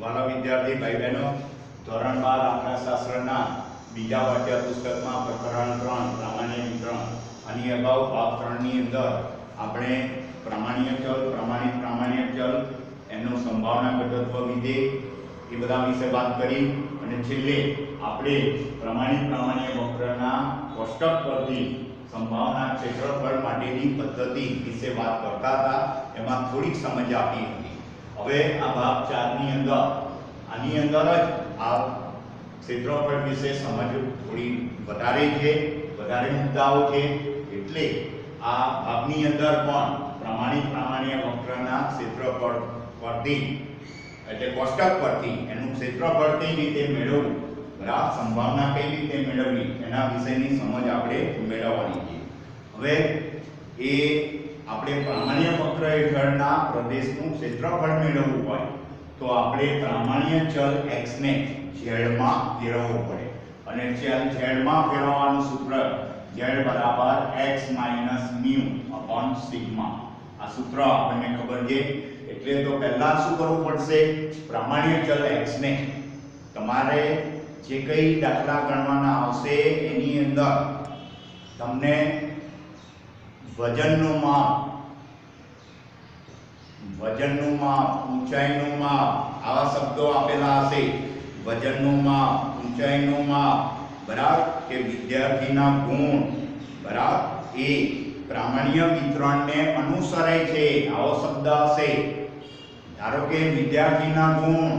વાલા વિદ્યાર્થી ભાઈ બહેનો, ધોરણ 12 આંકડાશાસ્ત્રના બીજા પાઠ્યપુસ્તકમાં પ્રકરણ 3 પ્રામાણ્ય વિતરણ આની અગાઉ ભાગ 3 ની અંદર આપણે પ્રામાણ્ય ચલ, પ્રમાણિત પ્રામાણ્ય ચલ, એનું સંભાવના ઘટત્વ વિધેય એ બધા વિશે વાત કરી અને છેલ્લે આપણે પ્રમાણિત પ્રામાણ્ય વક્રના કોષ્ટક પરથી સંભાવના ક્ષેત્રફળ માટેની પદ્ધતિ વિશે વાત કરતા હતા. એમાં થોડીક સમજ આપી હતી. હવે આ ભાગ 4 ની અંદર આની અંદર જ આ ક્ષેત્રફળ વિશે સમજ થોડી વધારે છે, વધારે મુદ્દાઓ છે. એટલે આ ભાગની અંદર પણ પ્રમાણિત પ્રામાણ્ય વક્રના ક્ષેત્રફળ પરથી એટલે કોષ્ટક પરથી એનું ક્ષેત્રફળ કઈ રીતે મેળવવું, બરાબર, સંભાવના કઈ રીતે મેળવવી એના વિશેની સમજ આપણે મેળવવાની છે. હવે એ આપણે પ્રામાણ્ય વક્ર હેઠળના પ્રદેશનું ક્ષેત્રફળ મેળવવું હોય તો આપણે પ્રામાણ્ય ચલ x ને z માં ફેરવવું પડે અને z માં ફેરવવાનું સૂત્ર z બરાબર x μ સિગ્મા. આ સૂત્ર આપણને ખબર છે. એટલે તો પહેલા શું કરવું પડશે? પ્રામાણ્ય ચલ x ને તમારે જે કઈ દાખલા ગણવાના આવશે એની અંદર તમને વજનનું માપ, ઊંચાઈનું માપ આવા શબ્દો આપેલા હશે. વજનનું માપ, ઊંચાઈનું માપ, બરાબર, કે વિદ્યાર્થીના ગુણ, બરાબર, એ પ્રામાણ્ય વિતરણને અનુસરે છે આવો શબ્દ હશે. ધારો કે વિદ્યાર્થીના ગુણ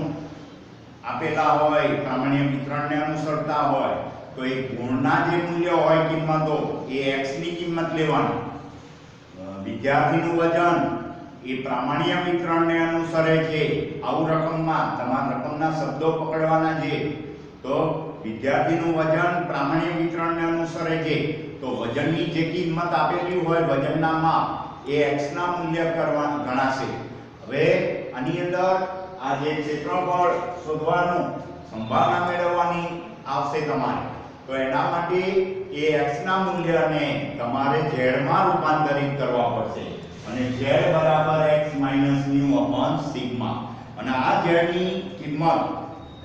આપેલા હોય, પ્રામાણ્ય વિતરણને અનુસરતા હોય તો એ ગુણના જે મૂલ્ય હોય કિંમતો એ x ની કિંમત લેવાની. વિદ્યાર્થીનું વજન એ પ્રામાણ્ય વિતરણને અનુસરે છે આવું રકમમાં તમારા રકમના શબ્દો પકડવાના છે. તો વિદ્યાર્થીનું વજન પ્રામાણ્ય વિતરણને અનુસરે છે તો વજનની જે કિંમત આપેલી હોય વજનના માપ એ x ના મૂલ્ય કરવાનું ગણાશે. હવે આની અંદર આ જે ક્ષેત્રફળ શોધવાનું, સંભાવના મેળવવાની આવશે તમારે. તો એના માટે એ x ના મૂલ્યને તમારે z માં રૂપાંતરિત કરવા પડશે અને z બરાબર x μ સિગ્મા. અને આ z ની કિંમત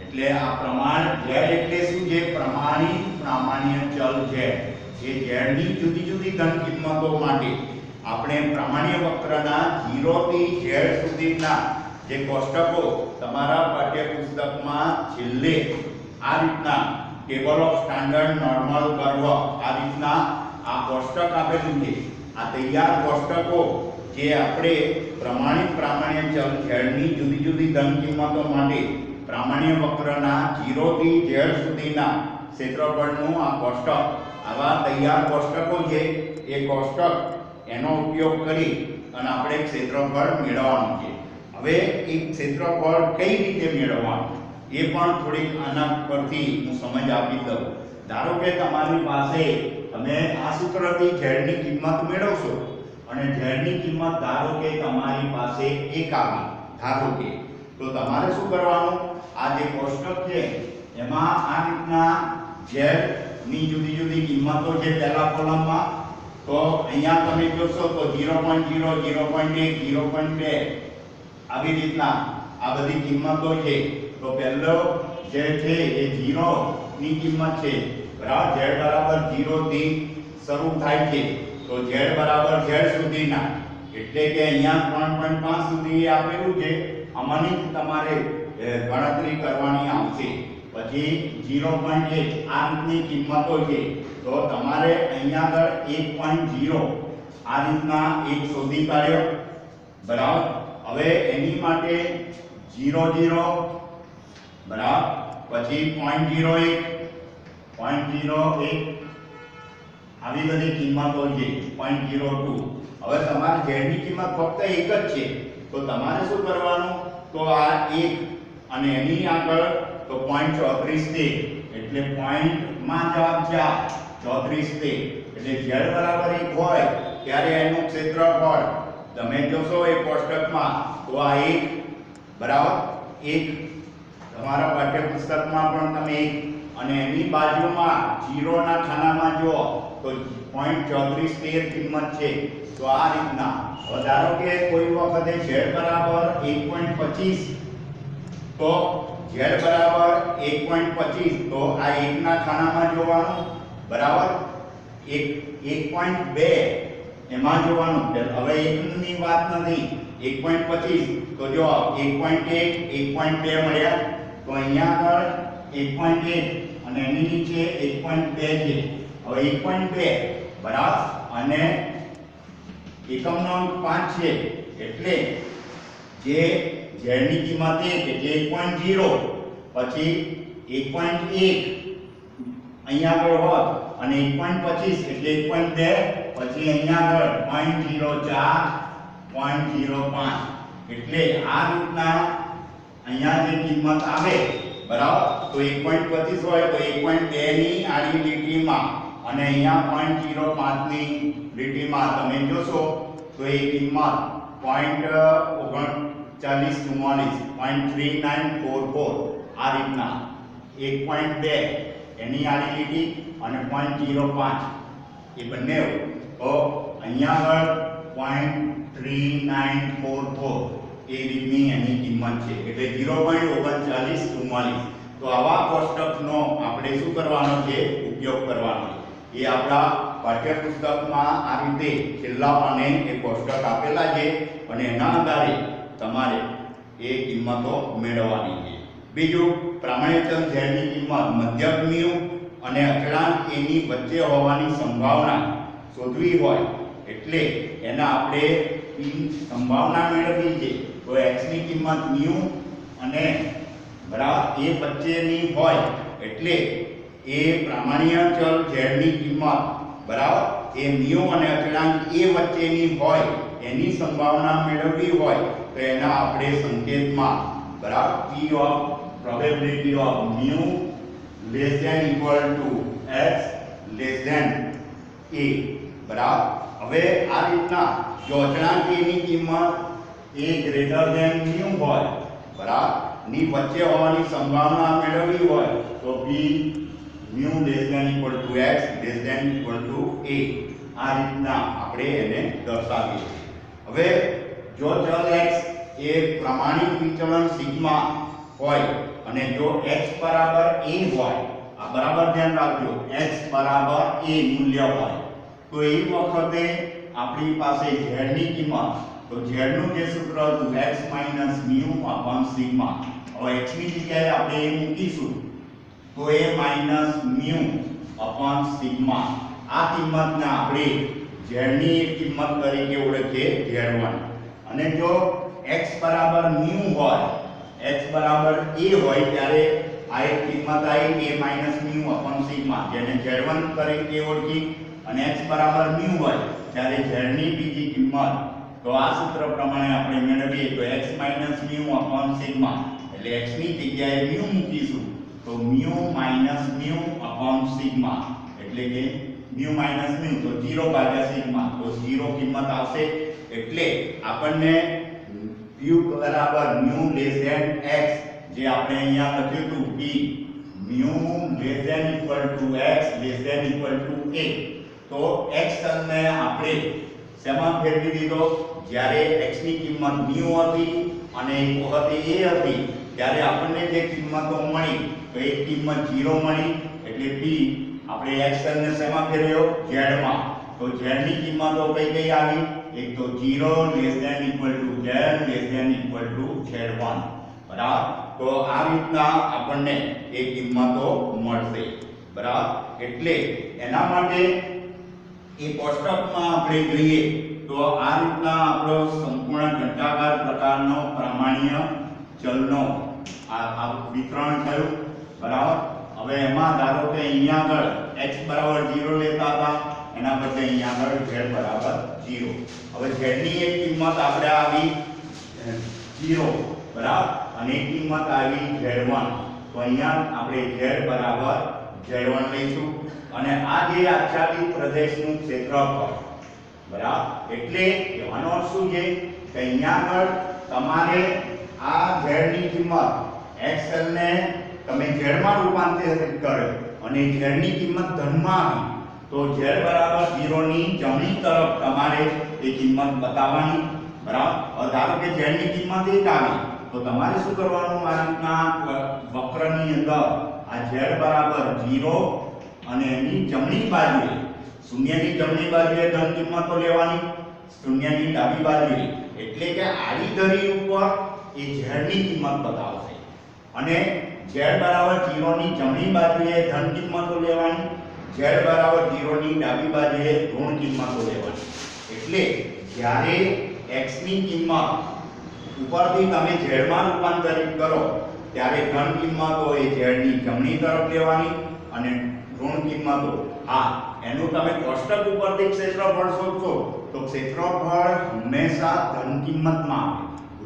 એટલે આ પ્રમાણ z એટલે શું છે? પ્રમાણિત પ્રામાણ્ય ચલ z. એ z ની જુદી જુદી ધન કિંમતો માટે આપણે પ્રામાણ્ય વક્રના 0 થી z સુધીના જે કોષ્ટકો તમારા પાઠ્યપુસ્તકમાં છેલ્લે આ રીતના table of standard normal curve આ રીતના આ કોષ્ટક આપેલું છે. આ તૈયાર કોષ્ટકો જે આપણે પ્રમાણિત પ્રામાણ્ય ચલ z ની જુદી જુદી ધન કિંમતો માટે પ્રામાણ્ય વક્રના 0 થી z સુધીના ક્ષેત્રફળનું આ કોષ્ટક, આવા તૈયાર કોષ્ટકો છે. એ કોષ્ટક એનો ઉપયોગ કરી અને આપણે ક્ષેત્રફળ મેળવવાનું છે. હવે એ ક્ષેત્રફળ કઈ રીતે મેળવવાનું એ પણ થોડીક આના પરથી હું સમજ આપી દઉં. ધારો કે તમારી પાસે તમે આ સૂત્રથી z ની કિંમત મેળવશો અને z ની કિંમત ધારો કે તમારી પાસે 1 આવી, ધારો કે, તો તમારે શું કરવાનું? આ જે કોષ્ટક છે એમાં આ રીતના z ની જુદી જુદી કિંમતો છે પહેલા કોલમમાં. તો અહીંયા તમે જોશો તો 0.0, 0.1, 0.2 આવી રીતના આ બધી કિંમતો છે. તો પહેલો જે છે એ 0 ની કિંમત છે, બરાબર. z બરાબર 0 થી શરૂ થાય છે તો z બરાબર z સુધીના એટલે કે અહીંયા 3.5 સુધી આપેલું છે. આમાંની તમારે ગણતરી કરવાની આવશે. પછી 0.1 આ રીતની કિંમતો છે તો તમારે અહીંયા આગળ 1.0 આ રીતના 1 શોધી કાઢ્યો, બરાબર. હવે એની માટે 0.0, બરાબર, પછી 0.01, 0.01 આવી બધી કિંમતો છે. 0.02. હવે તમારે z ની કિંમત ફક્ત એક જ છે તો તમારે શું કરવાનું? તો આ 1 અને એની આગળ તો 0.34 એટલે પોઈન્ટમાં જવાબ છે 34 એટલે z બરાબર 1 હોય ત્યારે એનું ક્ષેત્રફળ તમે જોશો એ કોષ્ટકમાં તો આ 1, બરાબર, 1 તમારા પાઠ્યપુસ્તકમાં પણ તમે 1 અને એની બાજુમાં 0 ના ખાનામાં જો તો 0.34 કિંમત છે. તો આ રીતના ધારો કે કોઈ વખતે z બરાબર 1.25 તો z બરાબર 1.25 તો આ 1 ના ખાનામાં જોવાનું બરાબર 1.2 એમાં જોવાનું. હવે 1 ની વાત નથી 1.25 તો જો 1.1 1.2 મળ્યા તો અહીંયા આગળ 1.1 અને એની નીચે 1.2 છે. હવે 1.2 બરાબર અને એકમનો અંક 5 છે એટલે જે z ની કિંમત 1 એટલે 1.0 પછી 1.1 અહીંયા આગળ હોત અને 1.25 એટલે 1.2 પછી અહીંયા આગળ 0.04 0.05 એટલે આ રીતના અહીંયા જે કિંમત આવે બરાબર તો 1.25 હોય તો 1.2 ની આડી લીટીમાં અને અહીંયા 0.05 ની લીટીમાં તમે જોશો તો એ કિંમત 0.3944 આ રીતના 1.2 એની આડી લીટી અને 0.05 એ બંને તો અહીંયા આગળ 0.3944 એ રીતની એની કિંમત છે એટલે 0.3944. તો આવા કોષ્ટકનો આપણે શું કરવાનો છે ઉપયોગ કરવાનો એ આપણા પાઠ્યપુસ્તકમાં આ રીતે છેલ્લા પાને એ કોષ્ટક આપેલા છે અને એના આધારે તમારે એ કિંમતો મેળવવાની છે. બીજું પ્રામાણિક ચલ z ની કિંમત મધ્યક મ્યુ અને અચળાંક a ની વચ્ચે હોવાની સંભાવના શોધવી હોય એટલે એના આપણે સંભાવના મેળવવી છે તો x ની કિંમત મ્યુ અને બરાબર a વચ્ચેની હોય એટલે એ પ્રામાણિક ચલ z ની કિંમત બરાબર એ મ્યુ અને અચળાંક a વચ્ચેની હોય એની સંભાવના મેળવવી હોય તો એના આપણે સંકેતમાં બરાબર p of probability of mu less than equal to x less than a બરાબર. હવે આ રીતના જો અચળાંક a ની કિંમત a greater than mu હોય બરાબર ની વચ્ચે હોવાની સંભાવના મેળવવી હોય તો p mu less than equal to x less than equal to a આ રીતના આપણે એને દર્શાવીએ. હવે જો ચલ x એ પ્રમાણિત વિચલન સિગ્મા હોય અને જો x બરાબર a હોય આ બરાબર ધ્યાન રાખજો x બરાબર a મૂલ્ય હોય તો એ વખતે આપણી પાસે z ની કિંમત તો z નું જે સૂત્ર હતું x mu સિગ્મા. હવે x ની જગ્યાએ આપણે એ મૂકીશું તો a mu સિગ્મા આ કિંમતને આપણે z ની કિંમત તરીકે ઓળખીએ z1 અને જો x બરાબર mu હોય x બરાબર a હોય ત્યારે આ એક કિંમત આવી a mu સિગ્મા જેને z1 તરીકે ઓળખી અને x બરાબર mu હોય ત્યારે z ની બીજી કિંમત તો આ સૂત્ર પ્રમાણે આપણે મેળવીએ તો x mu સિગ્મા એટલે x ની જગ્યાએ mu મૂકીશું તો mu સિગ્મા એટલે કે mu તો 0 ભાગ્યા સિગ્મા તો 0 કિંમત આવશે એટલે આપણને p બરાબર mu less than x જે આપણે અહીંયા લખ્યું હતું p mu less than equal to x less than equal to a તો x ને આપણે શેમાં ફેરવી દીધો જ્યારે x ની કિંમત mu હતી અને એક વખત a હતી ત્યારે આપણને જે કિંમતો મળી તો એક કિંમત 0 મળી એટલે p આપણે x ને શેમાં ફેરવ્યો z માં તો z ની કિંમતો કઈ કઈ આવી એક તો 0 less than equal to z less than equal to z1 બરાબર. તો આ રીતના આપણને એ કિંમતો મળશે બરાબર. એટલે એના માટે એ કોષ્ટકમાં આપણે જોઈએ તો આ રીતના આપણો સંપૂર્ણ ઘટાકાર પ્રકારનો પ્રામાણ્ય ચલનો આ વિતરણ થયું બરાબર. હવે એમાં ધારો કે અહીંયા આગળ x બરાબર 0 લેતા હતા એના બદલે અહીંયા આગળ z બરાબર 0. હવે z ની એક કિંમત આપણે આવી 0 બરાબર અને એક કિંમત આવી z1 તો અહીંયા આપણે z બરાબર z1 લઈશું અને આ જે આચ્છાદિત પ્રદેશનું ક્ષેત્રફળ બરાબર એટલે કહેવાનો અર્થ શું છે કે અહીંયા આગળ તમારે આ z ની કિંમત xl ને તમે z માં રૂપાંતરિત કરો અને z ની કિંમત ધનમાં આવી તો z બરાબર 0 ની જમણી તરફ તમારે એ કિંમત બતાવવાની બરાબર. ધારો કે z ની કિંમત 1 આવી તો તમારે શું કરવાનું, આ રીતના વક્રની અંદર આ z બરાબર 0 અને એની જમણી બાજુએ શૂન્યની જમણી બાજુએ ધન કિંમતો લેવાની, શૂન્યની ડાબી બાજુએ, એટલે કે આડી ધરી ઉપર એ z ની કિંમત બતાવશે અને z બરાબર 0 ની જમણી બાજુએ ધન કિંમતો લેવાની, z બરાબર 0 ની ડાબી બાજુએ ઋણ કિંમતો લેવાની. એટલે જ્યારે x ની કિંમત ઉપરથી તમે z માં રૂપાંતરિત કરો ત્યારે ધન કિંમતો એ z ની જમણી તરફ લેવાની અને ઋણ કિંમતો એનું તમે કોષ્ટક ઉપરથી ક્ષેત્રફળ શોધશો તો ક્ષેત્રફળ હંમેશા ધન કિંમતમાં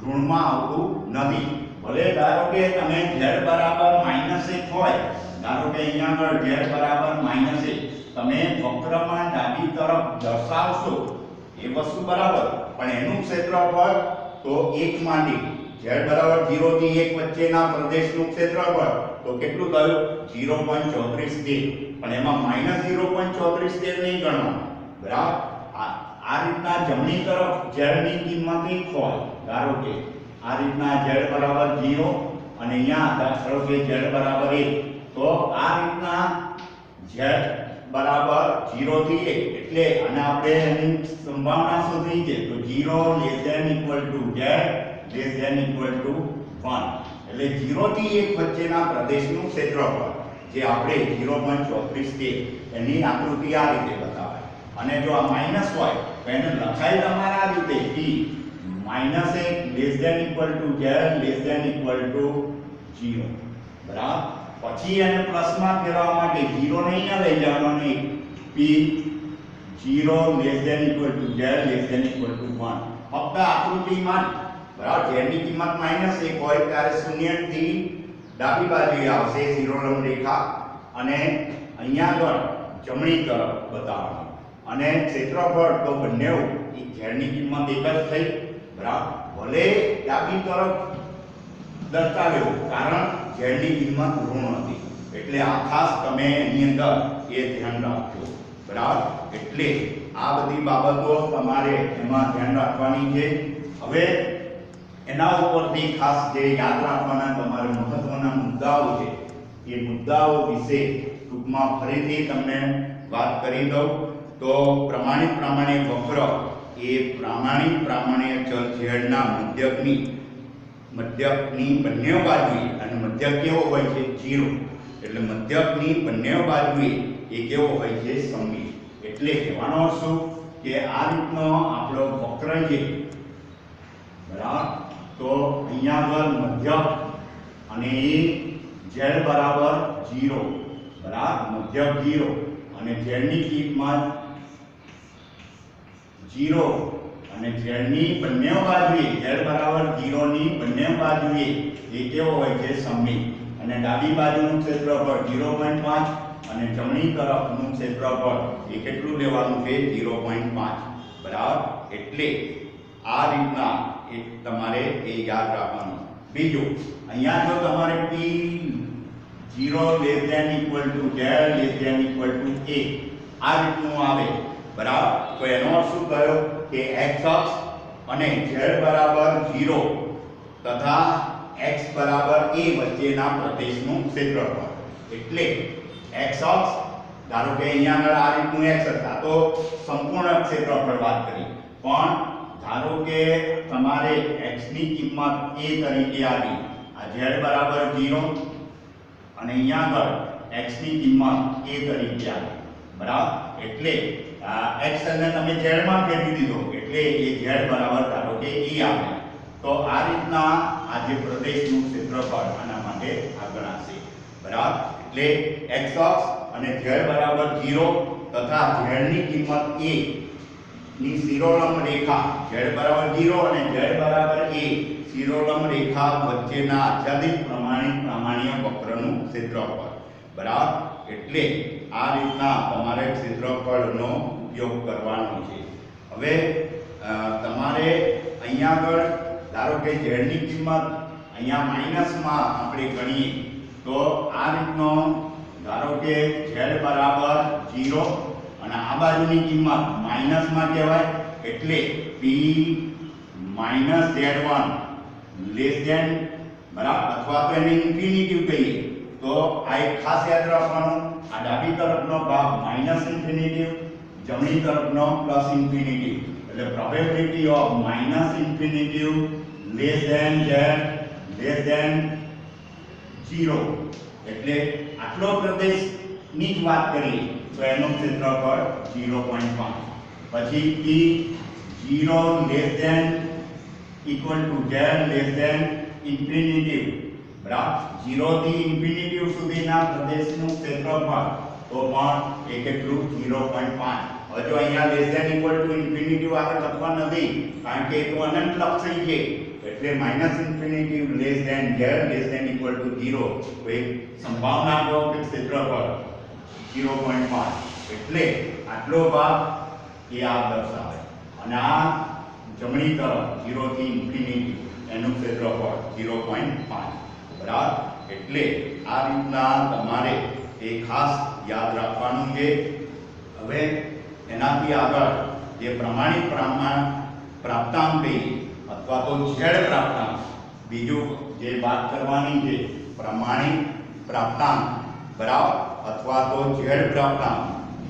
ઋણમાં આવતું નથી. ભલે ધારો કે તમે z બરાબર -1 હોય, ધારો કે અહીંયા આગળ z બરાબર -1 તમે વક્રમાં ડાબી તરફ દર્શાવશો એ વસ્તુ બરાબર, પણ એનું ક્ષેત્રફળ તો 1 માંથી z બરાબર 0 થી 1 વચ્ચેના પ્રદેશનું ક્ષેત્રફળ તો કેટલું થયું 0.3413, પણ એમાં -0.3413 નહીં ગણવાનું, બરાબર. આ રીતના જમણી તરફ z ની કિંમત 1 હોય, ધારો કે આ રીતના z બરાબર 0 અને અહીંયા ધારો કે z બરાબર 1, તો આ રીતના z બરાબર 0 થી 1 એટલે અને આપણે એની સંભાવના શોધવી છે તો 0 z ≤ 1 એટલે 0 થી 1 વચ્ચેના પ્રદેશનું ક્ષેત્રફળ જે આપણે 0.3413 એની આકૃતિ આ રીતે બતાવાય. અને જો આ માઈનસ હોય તો એને લખાય તમારા આ રીતે p -1 ≤ z ≤ 0, બરાબર. પછી એને પ્લસમાં ફેરવવા માટે 0 ને અહીંયા લઈ જવાનો નહીં, p 0 ≤ z ≤ 1 ફક્ત આકૃતિમાં, બરાબર. z ની કિંમત -1 હોય ત્યારે શૂન્ય થી ડાબી બાજુએ આવશે શિરોલંબ રેખા અને અહીંયા આગળ જમણી તરફ બતાવવાનું અને ક્ષેત્રફળ તો બંને z ની કિંમત એક જ થઈ, બરાબર. ભલે ડાબી તરફ દર્શાવ્યો કારણ z ની કિંમત ઋણ હતી, એટલે આ ખાસ તમે એની અંદર એ ધ્યાન રાખજો, બરાબર. એટલે આ બધી બાબતો તમારે એમાં ધ્યાન રાખવાની છે. હવે એના ઉપરથી ખાસ જે યાદ રાખવાના તમારે મહત્વના મુદ્દાઓ છે એ મુદ્દાઓ વિશે ટૂંકમાં ફરીથી તમને વાત કરી દઉં તો પ્રામાણિક વક્ર એ પ્રામાણિક ચલ z ના મધ્યકની બંને બાજુએ, અને મધ્યક કેવો હોય છે 0, એટલે મધ્યકની બંને બાજુએ એ કેવો હોય છે સમમિત. એટલે કહેવાનો અર્થ શું કે આ રીતનો આપણો વક્ર છે, બરાબર. તો અહીંયા આગળ મધ્યક અને એ z બરાબર 0, બરાબર. મધ્યક 0 અને z ની કિંમત 0 અને z ની બંને બાજુએ z બરાબર 0 ની બંને બાજુએ એ કેવો હોય છે સમમિત. અને ડાબી બાજુનું ક્ષેત્રફળ 0.5 અને જમણી તરફનું ક્ષેત્રફળ એ કેટલું લેવાનું છે 0.5, બરાબર. એટલે આ રીતના એ તમારે એ યાદ રાખવાનું. બીજું અહીંયા જો તમારે p 0 ≤ z ≤ a આ રીતનું આવે, બરાબર, તો એનો અર્થ શું થયો કે x અક્ષ અને z બરાબર 0 તથા x બરાબર a વચ્ચેના પ્રદેશનું ક્ષેત્રફળ. એટલે x અક્ષ ધારો કે અહીંયા આગળ આ રીતનું x હતા તો સંપૂર્ણ ક્ષેત્રફળ વાત કરી, પણ ધારો કે તમારે x ની કિંમત a તરીકે આવી, આ z બરાબર 0 અને અહીંયા આગળ x ની કિંમત a તરીકે આવી, બરાબર. એટલે x ને તમે z માં ફેરવી દીધો એટલે એ z બરાબર ધારો કે a આવે, તો આ રીતના આ જે પ્રદેશનું ક્ષેત્રફળ આના માટે આ ગણાશે, બરાબર. એટલે x અક્ષ અને z બરાબર 0 તથા z ની કિંમત a ની શિરોલંબ રેખા z બરાબર 0 અને z બરાબર a શિરોલંબ રેખા વચ્ચેના આચ્છાદિત પ્રામાણ્ય વક્રનું ક્ષેત્રફળ, બરાબર. એટલે આ રીતના તમારે ક્ષેત્રફળનો ઉપયોગ કરવાનો છે. હવે તમારે અહીંયા આગળ ધારો કે z ની કિંમત અહીંયા માઈનસમાં આપણે ગણીએ તો આ રીતનો ધારો કે z બરાબર 0 અને આ બાજુની કિંમત માઈનસમાં કહેવાય એટલે p - z1 લેસ ધેન બરાબર અથવા તો એને ઇન્ફિનિટિવ કહીએ તો આ એક ખાસ યાદ રાખવાનું, આ ડાબી તરફનો ભાગ માઇનસ ઇન્ફિનિટિવ, જમણી તરફનો પ્લસ ઇન્ફિનિટિવ, એટલે probability of minus infinitive less than 0, એટલે આટલો પ્રદેશની જ વાત કરીએ તો એનું ક્ષેત્રફળ 0.5. પછી p 0 less than equal to z less than infinitive, બરાબર 0 થી ઇન્ફિનિટિવ સુધીના પ્રદેશનું ક્ષેત્રફળ તો પણ એ કેટલું 0.5. હવે જો અહીંયા less than equal to infinitive આગળ લખવા નથી કારણ કે એ તો અનંત લક્ષી છે, એટલે minus infinitive less than z less than equal to 0, તો એક સંભાવના આપો કે ક્ષેત્રફળ 0.5, એટલે આટલો ભાગ એ આ દર્શાવે. અને આ જમણી તરફ 0 થી ઇન્ફિનિટી એનું ક્ષેત્રફળ 0.5, બરાબર. એટલે આ રીતના તમારે એ ખાસ યાદ રાખવાનું છે. હવે એનાથી આગળ જે પ્રમાણિત પ્રાપ્તાંક કહીએ અથવા તો ઝેડ પ્રાપ્તાંક, બીજું જે વાત કરવાની છે પ્રમાણિત પ્રાપ્તાંક, બરાબર, અથવા તો ઝેડ પ્રાપ્તાંક,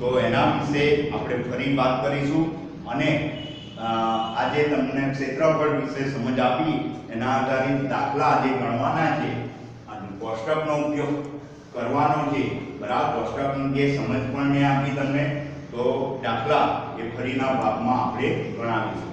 તો એના વિશે આપણે ફરી વાત કરીશું. અને આજે તમને ક્ષેત્રફળ વિશે સમજ આપી એના આધારિત દાખલા જે ગણવાના છે, કોષ્ટકનો ઉપયોગ કરવાનો છે, બરાબર. કોષ્ટકની જે સમજ પણ મેં આપી તમને, તો દાખલા એ ફરીના ભાગમાં આપણે ગણાવીશું.